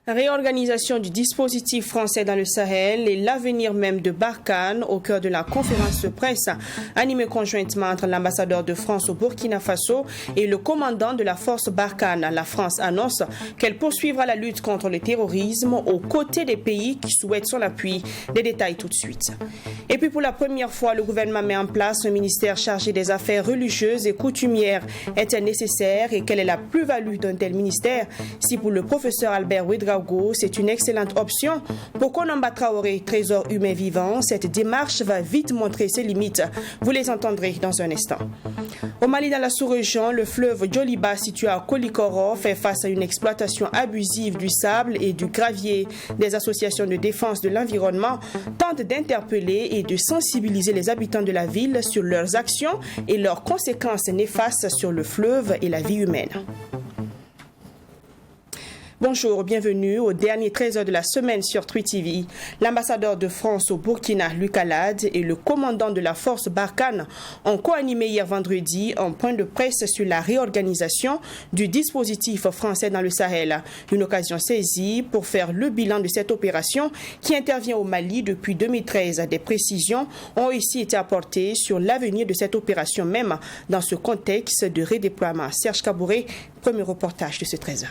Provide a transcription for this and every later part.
Réorganisation du dispositif français dans le Sahel et l'avenir même de Barkhane au cœur de la conférence de presse animée conjointement entre l'ambassadeur de France au Burkina Faso et le commandant de la force Barkhane. La France annonce qu'elle poursuivra la lutte contre le terrorisme aux côtés des pays qui souhaitent son appui. Les détails tout de suite. Et puis pour la première fois, le gouvernement met en place un ministère chargé des affaires religieuses et coutumières. Est-elle nécessaire et quelle est la plus-value d'un tel ministère? Si pour le professeur Albert Ouedraogo, c'est une excellente option pour Konamba Traoré, trésor humain vivant. Cette démarche va vite montrer ses limites. Vous les entendrez dans un instant. Au Mali, dans la sous-région, le fleuve Djoliba, situé à Kolikoro, fait face à une exploitation abusive du sable et du gravier. Des associations de défense de l'environnement tentent d'interpeller et de sensibiliser les habitants de la ville sur leurs actions et leurs conséquences néfastes sur le fleuve et la vie humaine. Bonjour, bienvenue au dernier 13h de la semaine sur Twi TV. L'ambassadeur de France au Burkina, Luc Alade, et le commandant de la force Barkhane ont co-animé hier vendredi un point de presse sur la réorganisation du dispositif français dans le Sahel. Une occasion saisie pour faire le bilan de cette opération qui intervient au Mali depuis 2013. Des précisions ont aussi été apportées sur l'avenir de cette opération même dans ce contexte de redéploiement. Serge Kabouré, premier reportage de ce 13h.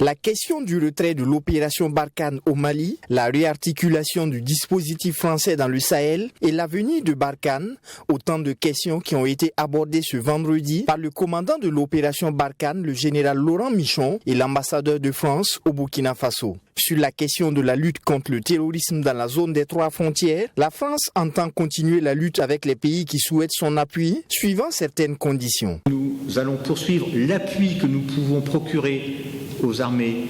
La question du retrait de l'opération Barkhane au Mali, la réarticulation du dispositif français dans le Sahel et l'avenir de Barkhane, autant de questions qui ont été abordées ce vendredi par le commandant de l'opération Barkhane, le général Laurent Michon, et l'ambassadeur de France au Burkina Faso. Sur la question de la lutte contre le terrorisme dans la zone des 3 frontières, la France entend continuer la lutte avec les pays qui souhaitent son appui, suivant certaines conditions. Nous allons poursuivre l'appui que nous pouvons procurer aux armées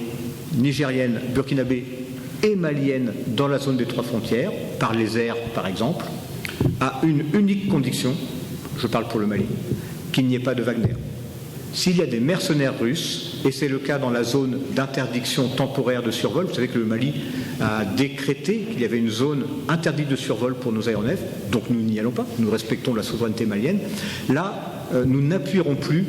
nigériennes, burkinabées et maliennes dans la zone des 3 frontières, par les airs par exemple, à une unique condition, je parle pour le Mali, qu'il n'y ait pas de Wagner. S'il y a des mercenaires russes, et c'est le cas dans la zone d'interdiction temporaire de survol, vous savez que le Mali a décrété qu'il y avait une zone interdite de survol pour nos aéronefs, donc nous n'y allons pas, nous respectons la souveraineté malienne. Là, nous n'appuierons plus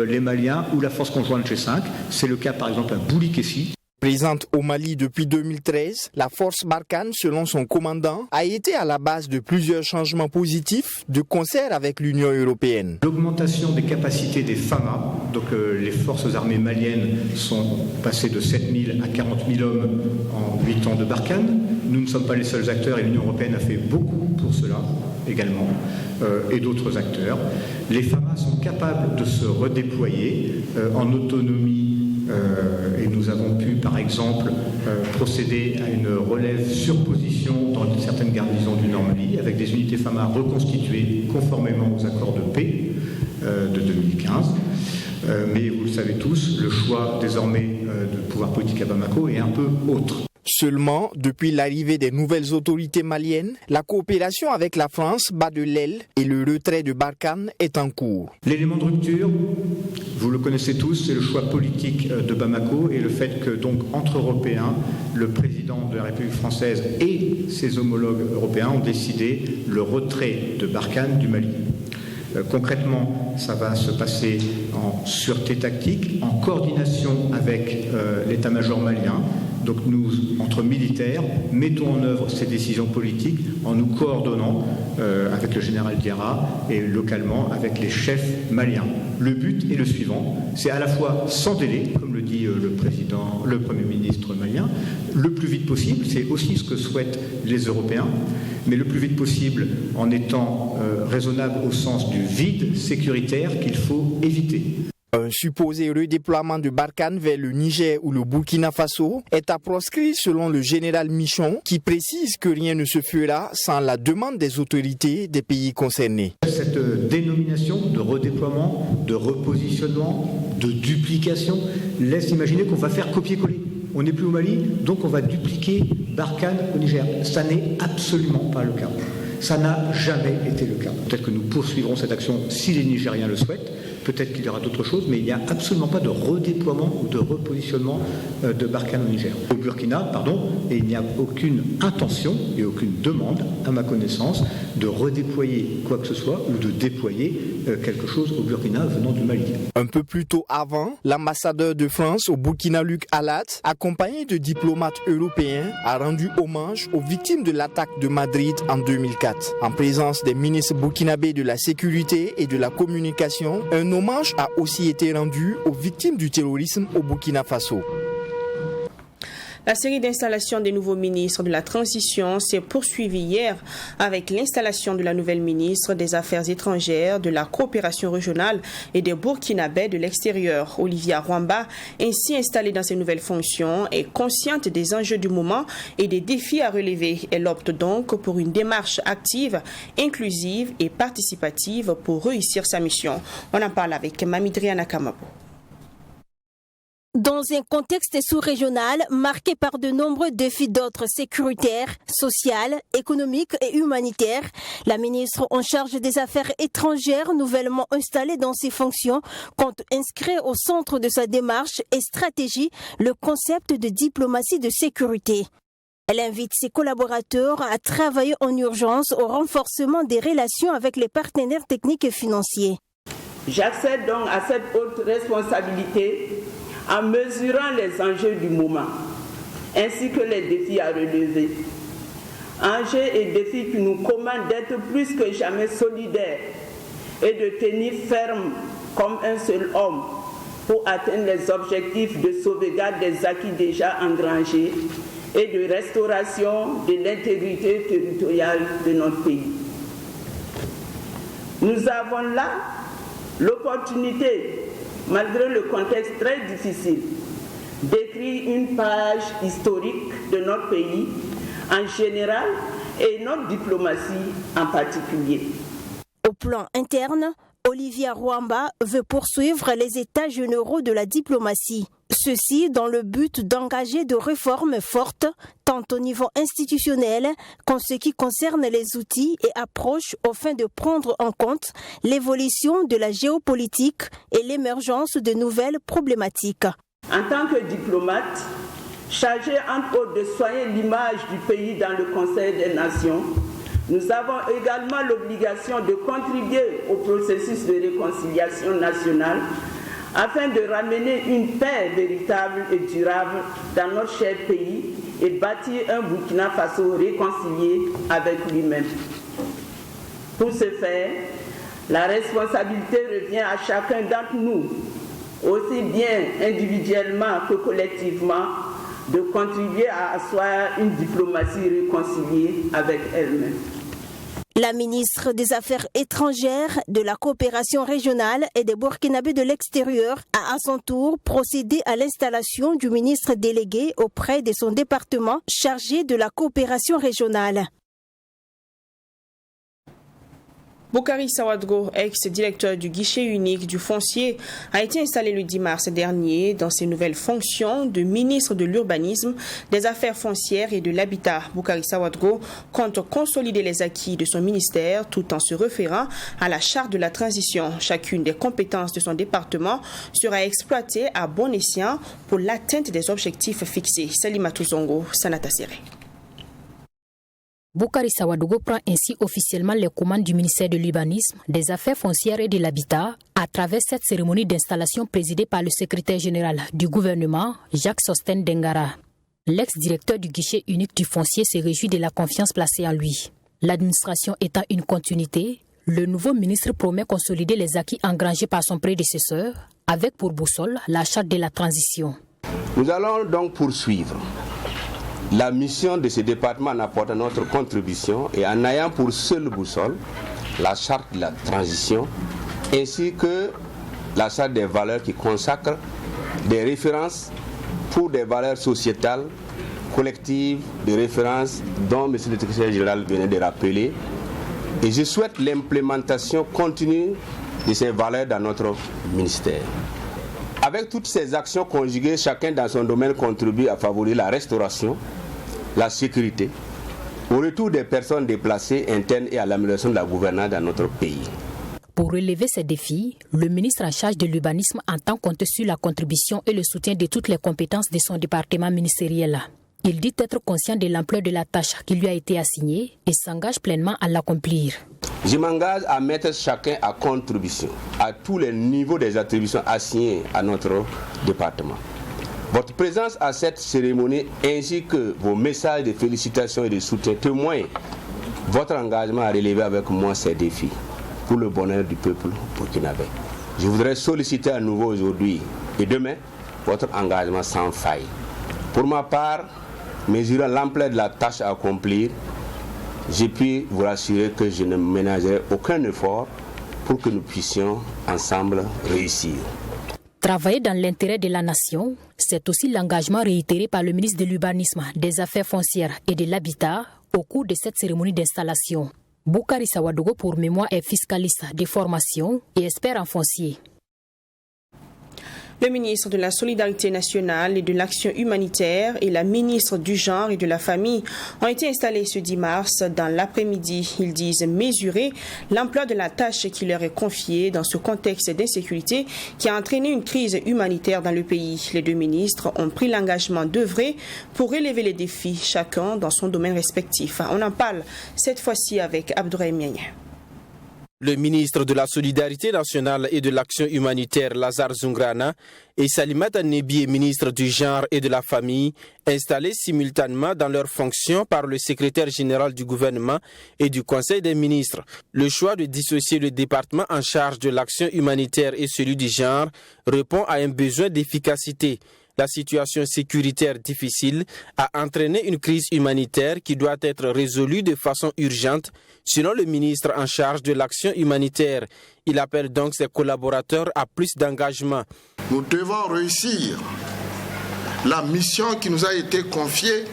les Maliens ou la force conjointe G5. C'est le cas par exemple à Boulikessi. Présente au Mali depuis 2013, la force Barkhane, selon son commandant, a été à la base de plusieurs changements positifs de concert avec l'Union européenne. L'augmentation des capacités des FAMA, donc les forces armées maliennes sont passées de 7 000 à 40 000 hommes en 8 ans de Barkhane. Nous ne sommes pas les seuls acteurs et l'Union européenne a fait beaucoup pour cela également, et d'autres acteurs. Les FAMA sont capables de se redéployer en autonomie. Et nous avons pu, par exemple, procéder à une relève sur position dans certaines garnisons du Nord-Mali, avec des unités FAMA reconstituées conformément aux accords de paix de 2015. Mais vous le savez tous, le choix désormais de pouvoir politique à Bamako est un peu autre. Seulement, depuis l'arrivée des nouvelles autorités maliennes, la coopération avec la France bat de l'aile et le retrait de Barkhane est en cours. L'élément de rupture, vous le connaissez tous, c'est le choix politique de Bamako et le fait que, donc, entre Européens, le président de la République française et ses homologues européens ont décidé le retrait de Barkhane du Mali. Concrètement, ça va se passer en sûreté tactique, en coordination avec l'état-major malien. Donc nous, entre militaires, mettons en œuvre ces décisions politiques en nous coordonnant avec le général Diarra et localement avec les chefs maliens. Le but est le suivant, c'est à la fois sans délai, comme le dit le Premier ministre malien, le plus vite possible, c'est aussi ce que souhaitent les Européens, mais le plus vite possible en étant raisonnable au sens du vide sécuritaire qu'il faut éviter. Un supposé redéploiement de Barkhane vers le Niger ou le Burkina Faso est à proscrire selon le général Michon, qui précise que rien ne se fera sans la demande des autorités des pays concernés. Cette dénomination de redéploiement, de repositionnement, de duplication laisse imaginer qu'on va faire copier-coller. On n'est plus au Mali, donc on va dupliquer Barkhane au Niger. Ça n'est absolument pas le cas. Ça n'a jamais été le cas. Peut-être que nous poursuivrons cette action si les Nigériens le souhaitent. Peut-être qu'il y aura d'autres choses, mais il n'y a absolument pas de redéploiement ou de repositionnement de Barkhane au Niger. Au Burkina, pardon, et il n'y a aucune intention et aucune demande, à ma connaissance, de redéployer quoi que ce soit ou de déployer quelque chose au Burkina venant du Mali. Un peu plus tôt avant, l'ambassadeur de France au Burkina, Luc Alat, accompagné de diplomates européens, a rendu hommage aux victimes de l'attaque de Madrid en 2004. En présence des ministres burkinabés de la sécurité et de la communication, un hommage a aussi été rendu aux victimes du terrorisme au Burkina Faso. La série d'installations des nouveaux ministres de la transition s'est poursuivie hier avec l'installation de la nouvelle ministre des Affaires étrangères, de la coopération régionale et des Burkinabés de l'extérieur. Olivia Rwamba, ainsi installée dans ses nouvelles fonctions, est consciente des enjeux du moment et des défis à relever. Elle opte donc pour une démarche active, inclusive et participative pour réussir sa mission. On en parle avec Mamidriana Kamabo. Dans un contexte sous-régional marqué par de nombreux défis d'ordre sécuritaire, social, économique et humanitaire, la ministre en charge des Affaires étrangères, nouvellement installée dans ses fonctions, compte inscrire au centre de sa démarche et stratégie le concept de diplomatie de sécurité. Elle invite ses collaborateurs à travailler en urgence au renforcement des relations avec les partenaires techniques et financiers. J'accède donc à cette haute responsabilité en mesurant les enjeux du moment, ainsi que les défis à relever. Enjeux et défis qui nous commandent d'être plus que jamais solidaires et de tenir ferme comme un seul homme pour atteindre les objectifs de sauvegarde des acquis déjà engrangés et de restauration de l'intégrité territoriale de notre pays. Nous avons là l'opportunité, malgré le contexte très difficile, d'écrire une page historique de notre pays en général et notre diplomatie en particulier. Au plan interne, Olivia Rwamba veut poursuivre les états généraux de la diplomatie. Ceci dans le but d'engager de réformes fortes, tant au niveau institutionnel qu'en ce qui concerne les outils et approches afin de prendre en compte l'évolution de la géopolitique et l'émergence de nouvelles problématiques. En tant que diplomate, chargé entre autres de soigner l'image du pays dans le Conseil des Nations, nous avons également l'obligation de contribuer au processus de réconciliation nationale afin de ramener une paix véritable et durable dans notre cher pays et bâtir un Burkina Faso réconcilié avec lui-même. Pour ce faire, la responsabilité revient à chacun d'entre nous, aussi bien individuellement que collectivement, de contribuer à asseoir une diplomatie réconciliée avec elle-même. La ministre des Affaires étrangères, de la coopération régionale et des Burkinabés de l'extérieur a à son tour procédé à l'installation du ministre délégué auprès de son département chargé de la coopération régionale. Boukari Sawadgo, ex-directeur du guichet unique du foncier, a été installé le 10 mars dernier dans ses nouvelles fonctions de ministre de l'Urbanisme, des Affaires foncières et de l'Habitat. Boukari Sawadgo compte consolider les acquis de son ministère tout en se référant à la charte de la transition. Chacune des compétences de son département sera exploitée à bon escient pour l'atteinte des objectifs fixés. Salimatou Zongo, Sanata Séré. Boukari Sawadgo prend ainsi officiellement les commandes du ministère de l'Urbanisme, des Affaires foncières et de l'Habitat à travers cette cérémonie d'installation présidée par le secrétaire général du gouvernement, Jacques Sostène Dengara. L'ex-directeur du guichet unique du foncier se réjouit de la confiance placée en lui. L'administration étant une continuité, le nouveau ministre promet consolider les acquis engrangés par son prédécesseur avec pour boussole la charte de la transition. Nous allons donc poursuivre la mission de ce département en apportant notre contribution et en ayant pour seule boussole la charte de la transition ainsi que la charte des valeurs qui consacre des références pour des valeurs sociétales, collectives, de référence dont M. le secrétaire général venait de rappeler. Et je souhaite l'implémentation continue de ces valeurs dans notre ministère. Avec toutes ces actions conjuguées, chacun dans son domaine contribue à favoriser la restauration, la sécurité, au retour des personnes déplacées internes et à l'amélioration de la gouvernance dans notre pays. Pour relever ces défis, le ministre en charge de l'urbanisme entend compter sur la contribution et le soutien de toutes les compétences de son département ministériel. Il dit être conscient de l'ampleur de la tâche qui lui a été assignée et s'engage pleinement à l'accomplir. Je m'engage à mettre chacun à contribution à tous les niveaux des attributions assignées à notre département. Votre présence à cette cérémonie ainsi que vos messages de félicitations et de soutien témoignent votre engagement à relever avec moi ces défis pour le bonheur du peuple burkinabé. Je voudrais solliciter à nouveau aujourd'hui et demain votre engagement sans faille. Pour ma part, mesurant l'ampleur de la tâche à accomplir, je puis vous rassurer que je ne ménagerai aucun effort pour que nous puissions ensemble réussir. Travailler dans l'intérêt de la nation, c'est aussi l'engagement réitéré par le ministre de l'Urbanisme, des Affaires foncières et de l'Habitat au cours de cette cérémonie d'installation. Boukari Sawadogo pour mémoire est fiscaliste de formation et expert en foncier. Le ministre de la Solidarité nationale et de l'Action humanitaire et la ministre du Genre et de la Famille ont été installés ce 10 mars dans l'après-midi. Ils disent mesurer l'ampleur de la tâche qui leur est confiée dans ce contexte d'insécurité qui a entraîné une crise humanitaire dans le pays. Les deux ministres ont pris l'engagement d'œuvrer pour relever les défis, chacun dans son domaine respectif. On en parle cette fois-ci avec Abdouraye Miagne. Le ministre de la Solidarité nationale et de l'Action humanitaire, Lazare Zungrana, et Salimata Nebié, ministre du Genre et de la Famille, installés simultanément dans leurs fonctions par le secrétaire général du gouvernement et du Conseil des ministres. Le choix de dissocier le département en charge de l'action humanitaire et celui du genre répond à un besoin d'efficacité. La situation sécuritaire difficile a entraîné une crise humanitaire qui doit être résolue de façon urgente, selon le ministre en charge de l'action humanitaire. Il appelle donc ses collaborateurs à plus d'engagement. Nous devons réussir la mission qui nous a été confiée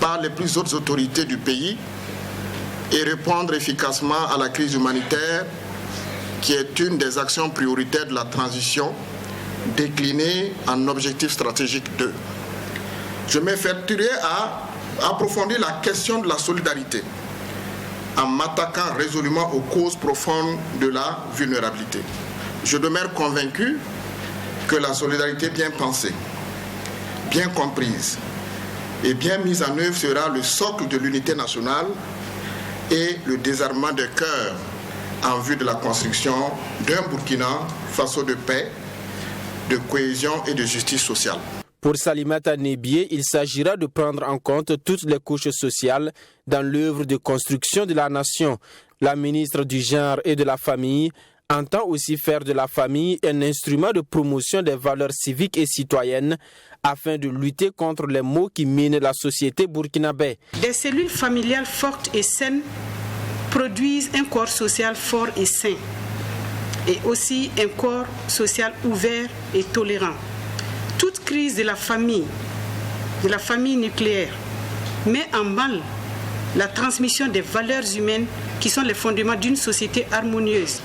par les plus hautes autorités du pays et répondre efficacement à la crise humanitaire qui est une des actions prioritaires de la transition déclinée en objectif stratégique 2. Je m'efforcerai à approfondir la question de la solidarité en m'attaquant résolument aux causes profondes de la vulnérabilité. Je demeure convaincu que la solidarité bien pensée, bien comprise et bien mise en œuvre sera le socle de l'unité nationale et le désarmement des cœurs en vue de la construction d'un Burkina Faso de paix, de cohésion et de justice sociale. Pour Salimata Nebié, il s'agira de prendre en compte toutes les couches sociales dans l'œuvre de construction de la nation. La ministre du Genre et de la Famille entend aussi faire de la famille un instrument de promotion des valeurs civiques et citoyennes afin de lutter contre les maux qui minent la société burkinabé. Des cellules familiales fortes et saines produisent un corps social fort et sain, et aussi un corps social ouvert et tolérant. Toute crise de la famille nucléaire, met en mal la transmission des valeurs humaines qui sont les fondements d'une société harmonieuse.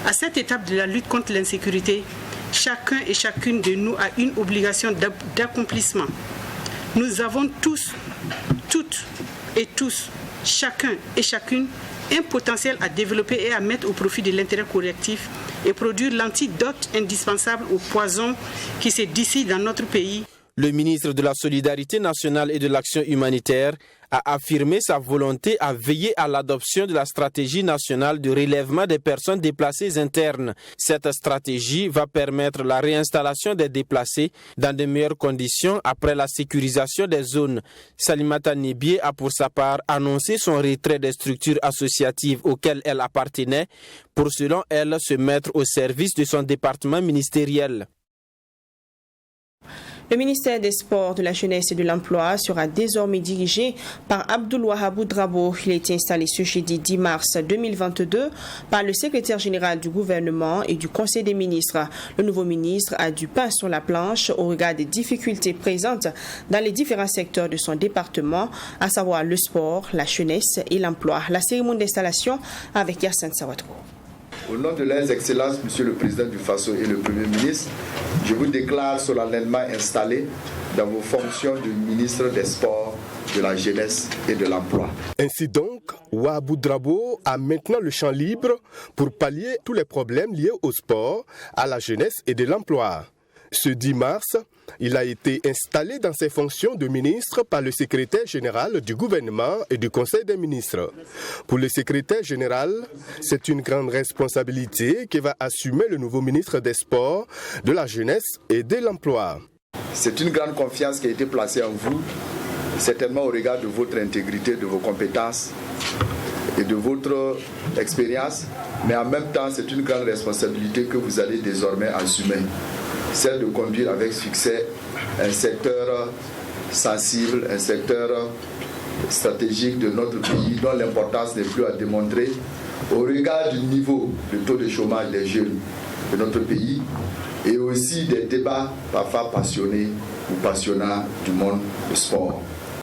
À cette étape de la lutte contre l'insécurité, chacun et chacune de nous a une obligation d'accomplissement. Nous avons tous, toutes et tous, chacun et chacune, un potentiel à développer et à mettre au profit de l'intérêt collectif et produire l'antidote indispensable au poison qui se dissipe dans notre pays. Le ministre de la Solidarité nationale et de l'Action humanitaire a affirmé sa volonté à veiller à l'adoption de la stratégie nationale de relèvement des personnes déplacées internes. Cette stratégie va permettre la réinstallation des déplacés dans de meilleures conditions après la sécurisation des zones. Salimata Nebié a pour sa part annoncé son retrait des structures associatives auxquelles elle appartenait pour, selon elle, se mettre au service de son département ministériel. Le ministère des Sports, de la Jeunesse et de l'Emploi sera désormais dirigé par Abdoul Wahab Oudrabo. Il a été installé ce jeudi 10 mars 2022 par le secrétaire général du gouvernement et du Conseil des ministres. Le nouveau ministre a du pain sur la planche au regard des difficultés présentes dans les différents secteurs de son département, à savoir le sport, la jeunesse et l'emploi. La cérémonie d'installation avec Yassine Sawatou. Au nom de leurs excellences, Monsieur le Président du Faso et le Premier ministre, je vous déclare solennellement installé dans vos fonctions de ministre des Sports de la jeunesse et de l'emploi. Ainsi donc, Ouabou Drabo a maintenant le champ libre pour pallier tous les problèmes liés au sport, à la jeunesse et de l'emploi. Ce 10 mars, il a été installé dans ses fonctions de ministre par le secrétaire général du gouvernement et du conseil des ministres. Pour le secrétaire général, c'est une grande responsabilité que va assumer le nouveau ministre des Sports, de la jeunesse et de l'emploi. C'est une grande confiance qui a été placée en vous, certainement au regard de votre intégrité, de vos compétences et de votre expérience, mais en même temps, c'est une grande responsabilité que vous allez désormais assumer. Celle de conduire avec succès un secteur sensible, un secteur stratégique de notre pays dont l'importance n'est plus à démontrer au regard du niveau de taux de chômage des jeunes de notre pays et aussi des débats parfois passionnés ou passionnants du monde du sport.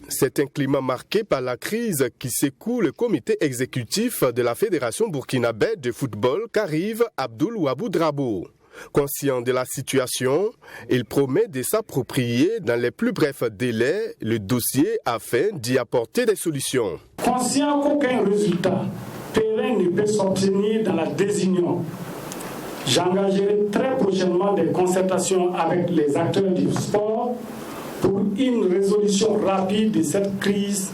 C'est un climat marqué par la crise qui secoue le comité exécutif de la Fédération burkinabé de football qu'arrive Abdoul Ouabou Drabo. Conscient de la situation, il promet de s'approprier dans les plus brefs délais le dossier afin d'y apporter des solutions. Conscient qu'aucun résultat pérenne ne peut s'obtenir dans la désunion, j'engagerai très prochainement des concertations avec les acteurs du sport pour une résolution rapide de cette crise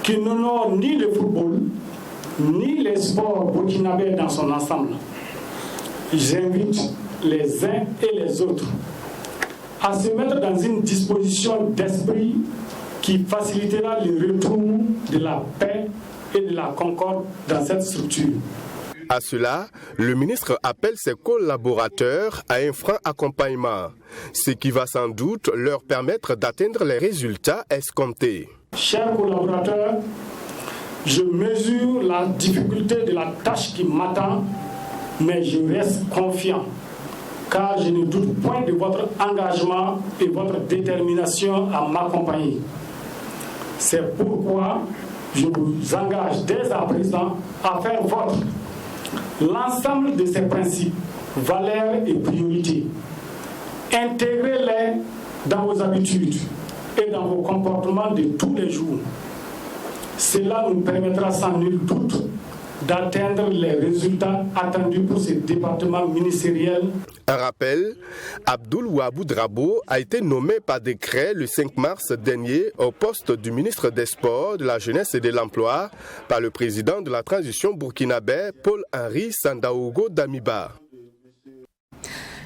qui n'honore ni le football, ni les sports burkinabés dans son ensemble. J'invite les uns et les autres à se mettre dans une disposition d'esprit qui facilitera le retour de la paix et de la concorde dans cette structure. À cela, le ministre appelle ses collaborateurs à un franc accompagnement, ce qui va sans doute leur permettre d'atteindre les résultats escomptés. Chers collaborateurs, je mesure la difficulté de la tâche qui m'attend, mais je reste confiant, car je ne doute point de votre engagement et votre détermination à m'accompagner. C'est pourquoi je vous engage dès à présent à faire vôtre l'ensemble de ces principes, valeurs et priorités. Intégrez-les dans vos habitudes et dans vos comportements de tous les jours. Cela nous permettra sans nul doute d'atteindre les résultats attendus pour ce département ministériel. Un rappel, Abdoul Ouabou Drabo a été nommé par décret le 5 mars dernier au poste du ministre des Sports, de la Jeunesse et de l'Emploi par le président de la transition burkinabé, Paul-Henri Sandaogo Damiba.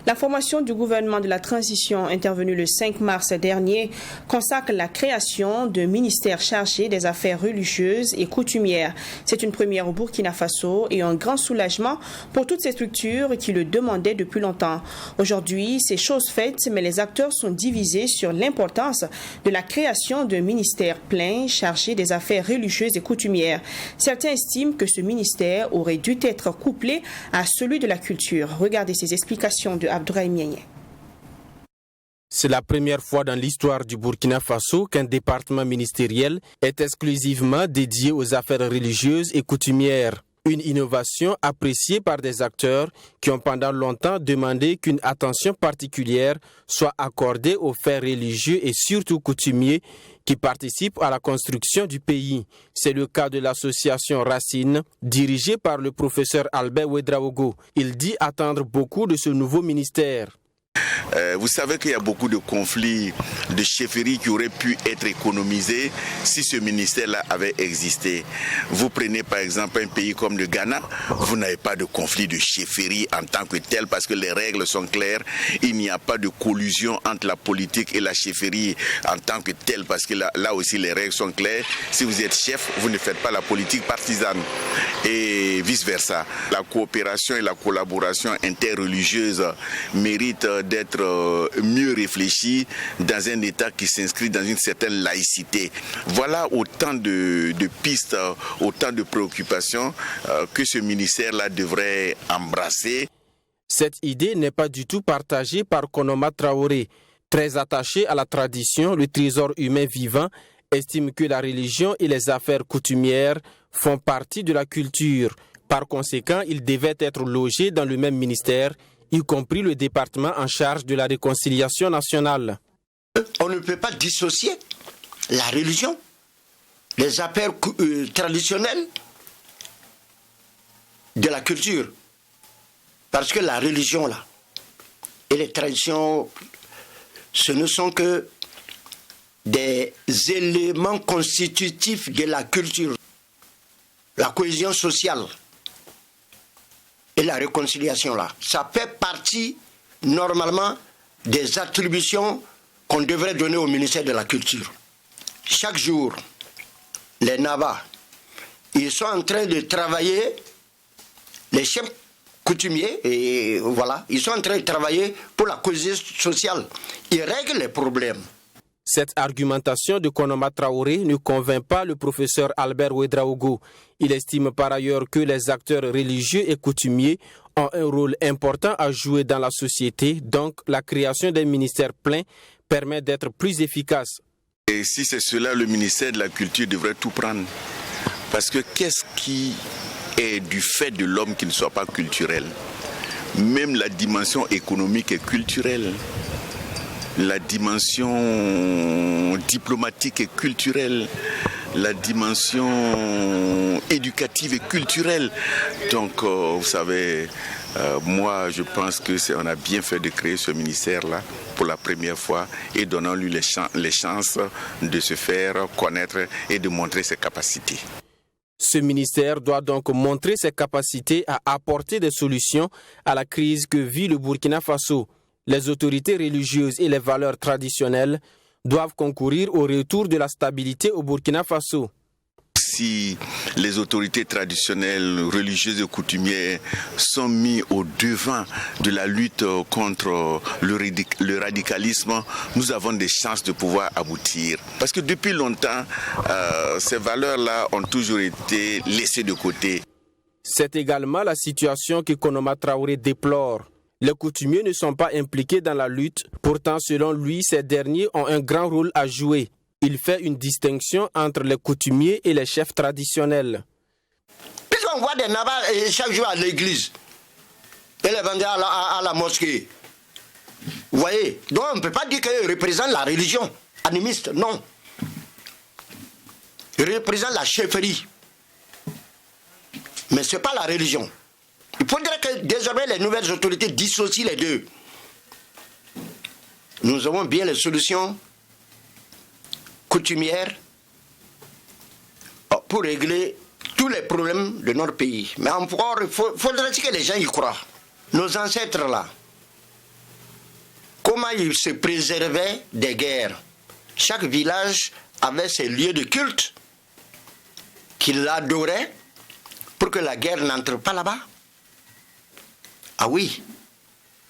La formation du gouvernement de la transition intervenue le 5 mars dernier consacre la création d'un ministère chargé des affaires religieuses et coutumières. C'est une première au Burkina Faso et un grand soulagement pour toutes ces structures qui le demandaient depuis longtemps. Aujourd'hui, c'est chose faite, mais les acteurs sont divisés sur l'importance de la création d'un ministère plein chargé des affaires religieuses et coutumières. Certains estiment que ce ministère aurait dû être couplé à celui de la culture. Regardez ces explications de Abdouraïm Niagne. C'est la première fois dans l'histoire du Burkina Faso qu'un département ministériel est exclusivement dédié aux affaires religieuses et coutumières. Une innovation appréciée par des acteurs qui ont pendant longtemps demandé qu'une attention particulière soit accordée aux faits religieux et surtout coutumiers qui participent à la construction du pays. C'est le cas de l'association Racine, dirigée par le professeur Albert Ouedraogo. Il dit attendre beaucoup de ce nouveau ministère. Vous savez qu'il y a beaucoup de conflits de chefferie qui auraient pu être économisés si ce ministère-là avait existé. Vous prenez par exemple un pays comme le Ghana, vous n'avez pas de conflit de chefferie en tant que tel parce que les règles sont claires. Il n'y a pas de collusion entre la politique et la chefferie en tant que telle parce que là aussi les règles sont claires. Si vous êtes chef, vous ne faites pas la politique partisane et vice-versa. La coopération et la collaboration interreligieuse méritent d'être mieux réfléchi dans un État qui s'inscrit dans une certaine laïcité. Voilà autant de pistes, autant de préoccupations que ce ministère-là devrait embrasser. Cette idée n'est pas du tout partagée par Konoma Traoré. Très attaché à la tradition, le trésor humain vivant estime que la religion et les affaires coutumières font partie de la culture. Par conséquent, ils devaient être logés dans le même ministère, y compris le département en charge de la réconciliation nationale. On ne peut pas dissocier la religion les affaires traditionnelles de la culture. Parce que la religion, là, et les traditions, ce ne sont que des éléments constitutifs de la culture, la cohésion sociale et la réconciliation, là. Ça fait partie, normalement, des attributions qu'on devrait donner au ministère de la Culture. Chaque jour, les Nabas, ils sont en train de travailler, les chefs coutumiers, et voilà, ils sont en train de travailler pour la cohésion sociale. Ils règlent les problèmes. Cette argumentation de Konoma Traoré ne convainc pas le professeur Albert Ouedraogo. Il estime par ailleurs que les acteurs religieux et coutumiers ont un rôle important à jouer dans la société, donc la création d'un ministère plein permet d'être plus efficace. Et si c'est cela, le ministère de la Culture devrait tout prendre. Parce que qu'est-ce qui est du fait de l'homme qui ne soit pas culturel? Même la dimension économique est culturelle. La dimension diplomatique est culturelle. La dimension éducative et culturelle. Donc, vous savez, moi, je pense qu'on a bien fait de créer ce ministère-là pour la première fois et donnant-lui les chances de se faire connaître et de montrer ses capacités. Ce ministère doit donc montrer ses capacités à apporter des solutions à la crise que vit le Burkina Faso. Les autorités religieuses et les valeurs traditionnelles doivent concourir au retour de la stabilité au Burkina Faso. Si les autorités traditionnelles, religieuses et coutumières sont mis au devant de la lutte contre le radicalisme, nous avons des chances de pouvoir aboutir. Parce que depuis longtemps, ces valeurs-là ont toujours été laissées de côté. C'est également la situation que Konoma Traoré déplore. Les coutumiers ne sont pas impliqués dans la lutte, pourtant selon lui, ces derniers ont un grand rôle à jouer. Il fait une distinction entre les coutumiers et les chefs traditionnels. Puisqu'on voit des Nabas chaque jour à l'église et les vendeurs à la mosquée, vous voyez, donc on ne peut pas dire qu'ils représentent la religion animiste, non. Ils représentent la chefferie, mais ce n'est pas la religion. Il faudrait que désormais les nouvelles autorités dissocient les deux. Nous avons bien les solutions coutumières pour régler tous les problèmes de notre pays. Mais encore, il faudrait que les gens y croient. Nos ancêtres là, comment ils se préservaient des guerres? Chaque village avait ses lieux de culte qu'il adorait pour que la guerre n'entre pas là-bas. Ah oui,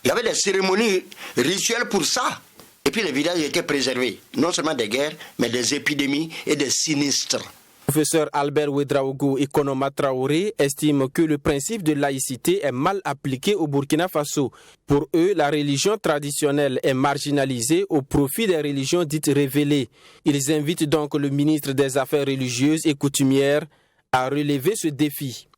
il y avait des cérémonies rituelles pour ça. Et puis les villages étaient préservés, non seulement des guerres, mais des épidémies et des sinistres. Le professeur Albert Ouedraogo et Konoma Traoré estiment que le principe de laïcité est mal appliqué au Burkina Faso. Pour eux, la religion traditionnelle est marginalisée au profit des religions dites révélées. Ils invitent donc le ministre des Affaires religieuses et coutumières à relever ce défi.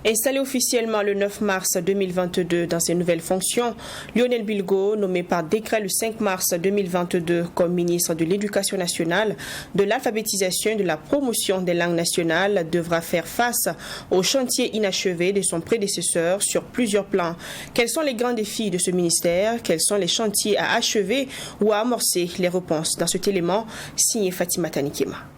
Installé officiellement le 9 mars 2022 dans ses nouvelles fonctions, Lionel Bilgo, nommé par décret le 5 mars 2022 comme ministre de l'Éducation nationale, de l'alphabétisation et de la promotion des langues nationales, devra faire face aux chantiers inachevés de son prédécesseur sur plusieurs plans. Quels sont les grands défis de ce ministère? Quels sont les chantiers à achever ou à amorcer? Les réponses dans cet élément signé Fatima Tanikema.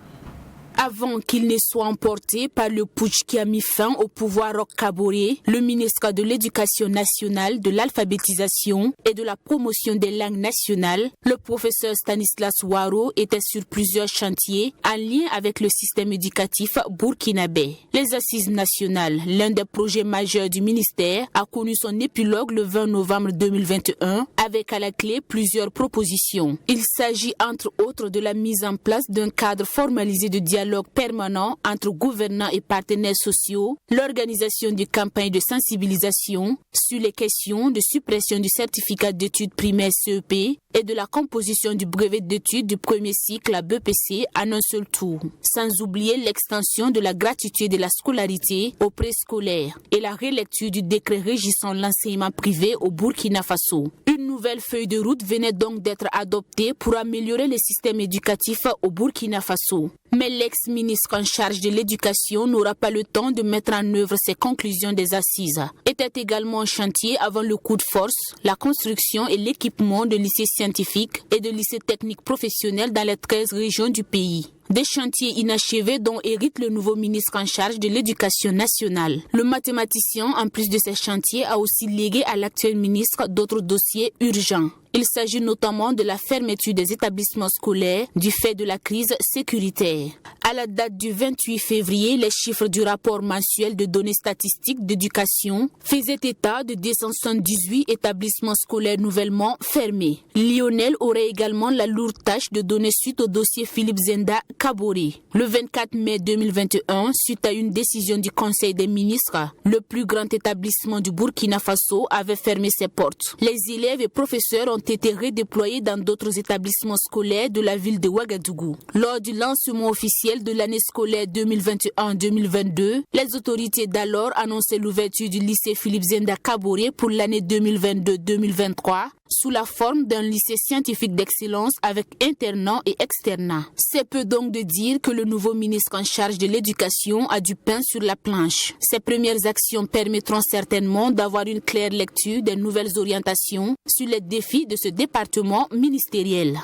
Avant qu'il ne soit emporté par le putsch qui a mis fin au pouvoir Roch Kaboré, le ministre de l'Éducation nationale, de l'alphabétisation et de la promotion des langues nationales, le professeur Stanislas Ouaro, était sur plusieurs chantiers en lien avec le système éducatif burkinabé. Les assises nationales, l'un des projets majeurs du ministère, a connu son épilogue le 20 novembre 2021 avec à la clé plusieurs propositions. Il s'agit entre autres de la mise en place d'un cadre formalisé de dialogue permanent entre gouvernants et partenaires sociaux, l'organisation de campagnes de sensibilisation sur les questions de suppression du certificat d'études primaires CEP et de la composition du brevet d'études du premier cycle à BPC en un seul tour, sans oublier l'extension de la gratuité de la scolarité aux préscolaires et la relecture du décret régissant l'enseignement privé au Burkina Faso. Une nouvelle feuille de route venait donc d'être adoptée pour améliorer le système éducatif au Burkina Faso. Mais l'ex-ministre en charge de l'éducation n'aura pas le temps de mettre en œuvre ses conclusions des assises. Était également en chantier avant le coup de force, la construction et l'équipement de lycées scientifiques et de lycées techniques professionnels dans les 13 régions du pays. Des chantiers inachevés dont hérite le nouveau ministre en charge de l'éducation nationale. Le mathématicien, en plus de ces chantiers, a aussi légué à l'actuel ministre d'autres dossiers urgents. Il s'agit notamment de la fermeture des établissements scolaires du fait de la crise sécuritaire. À la date du 28 février, les chiffres du rapport mensuel de données statistiques d'éducation faisaient état de 278 établissements scolaires nouvellement fermés. Lionel aurait également la lourde tâche de donner suite au dossier Philippe Zenda Kaboré. Le 24 mai 2021, suite à une décision du Conseil des ministres, le plus grand établissement du Burkina Faso avait fermé ses portes. Les élèves et professeurs ont été redéployés dans d'autres établissements scolaires de la ville de Ouagadougou. Lors du lancement officiel de l'année scolaire 2021-2022, les autorités d'alors annonçaient l'ouverture du lycée Philippe Zenda Kaboré pour l'année 2022-2023 sous la forme d'un lycée scientifique d'excellence avec internat et externat. C'est peu donc de dire que le nouveau ministre en charge de l'éducation a du pain sur la planche. Ses premières actions permettront certainement d'avoir une claire lecture des nouvelles orientations sur les défis de ce département ministériel.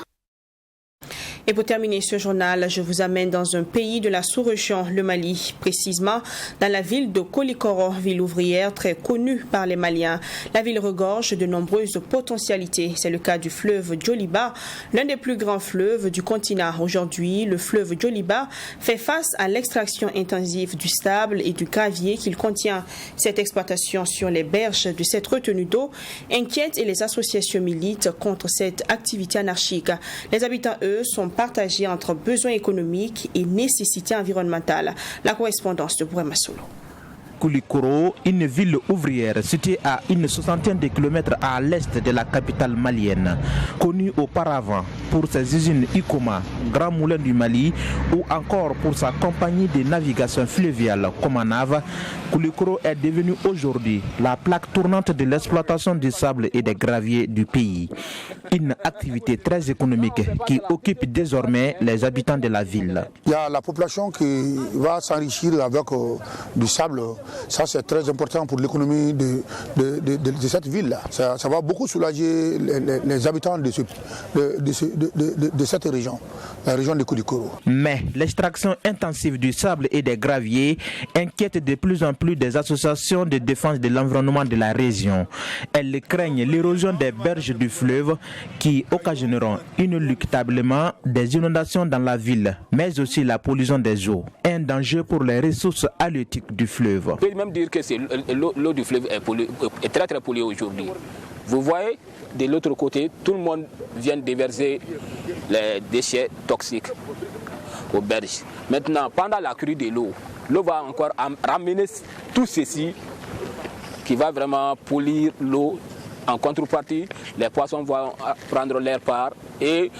Et pour terminer ce journal, je vous amène dans un pays de la sous-région, le Mali, précisément dans la ville de Koulikoro, ville ouvrière très connue par les Maliens. La ville regorge de nombreuses potentialités. C'est le cas du fleuve Djoliba, l'un des plus grands fleuves du continent. Aujourd'hui, le fleuve Djoliba fait face à l'extraction intensive du sable et du gravier qu'il contient. Cette exploitation sur les berges de cette retenue d'eau inquiète et les associations militent contre cette activité anarchique. Les habitants, eux, sont partagés entre besoins économiques et nécessités environnementales. La correspondance de Bouema Solo. Koulikoro, une ville ouvrière située à une soixantaine de kilomètres à l'est de la capitale malienne, connue auparavant pour ses usines Icoma, Grand Moulin du Mali, ou encore pour sa compagnie de navigation fluviale Comanave. Koulikoro est devenue aujourd'hui la plaque tournante de l'exploitation du sable et des graviers du pays. Une activité très économique qui occupe désormais les habitants de la ville. Il y a la population qui va s'enrichir avec du sable. Ça, c'est très important pour l'économie de cette ville-là. Ça va beaucoup soulager les habitants de cette région, la région de Koulikoro. Mais l'extraction intensive du sable et des graviers inquiète de plus en plus des associations de défense de l'environnement de la région. Elles craignent l'érosion des berges du fleuve qui occasionneront inéluctablement des inondations dans la ville, mais aussi la pollution des eaux. Un danger pour les ressources halieutiques du fleuve. Je peux même dire que l'eau du fleuve est très très polluée aujourd'hui. Vous voyez, de l'autre côté, tout le monde vient déverser les déchets toxiques aux berges. Maintenant, pendant la crue de l'eau va encore ramener tout ceci qui va vraiment polir l'eau. En contrepartie, les poissons vont prendre leur part et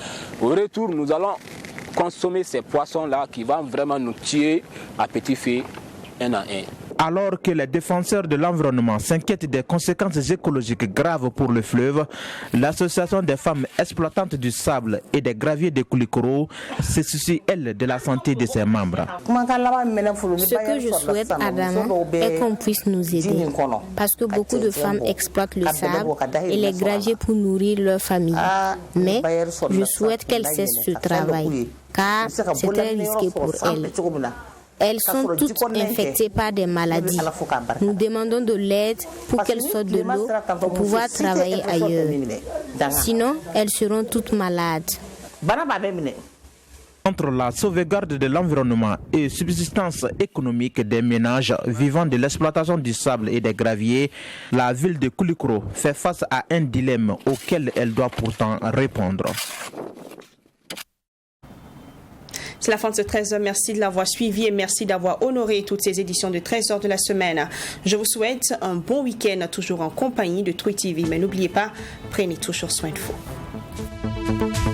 au retour, nous allons consommer ces poissons-là qui vont vraiment nous tuer à petit feu, un à un. Alors que les défenseurs de l'environnement s'inquiètent des conséquences écologiques graves pour le fleuve, l'association des femmes exploitantes du sable et des graviers de Koulikoro se soucie, elle, de la santé de ses membres. Ce que je souhaite, Adama, est qu'on puisse nous aider. Parce que beaucoup de femmes exploitent le sable et les graviers pour nourrir leur famille. Mais je souhaite qu'elles cessent ce travail, car c'est très risqué pour elles. Elles sont toutes infectées par des maladies. Nous demandons de l'aide pour qu'elles sortent de l'eau pour pouvoir travailler ailleurs. Sinon, elles seront toutes malades. Entre la sauvegarde de l'environnement et subsistance économique des ménages vivant de l'exploitation du sable et des graviers, la ville de Koulikoro fait face à un dilemme auquel elle doit pourtant répondre. C'est la fin de ce 13h. Merci de l'avoir suivi et merci d'avoir honoré toutes ces éditions de 13h de la semaine. Je vous souhaite un bon week-end, toujours en compagnie de True TV. Mais n'oubliez pas, prenez toujours soin de vous.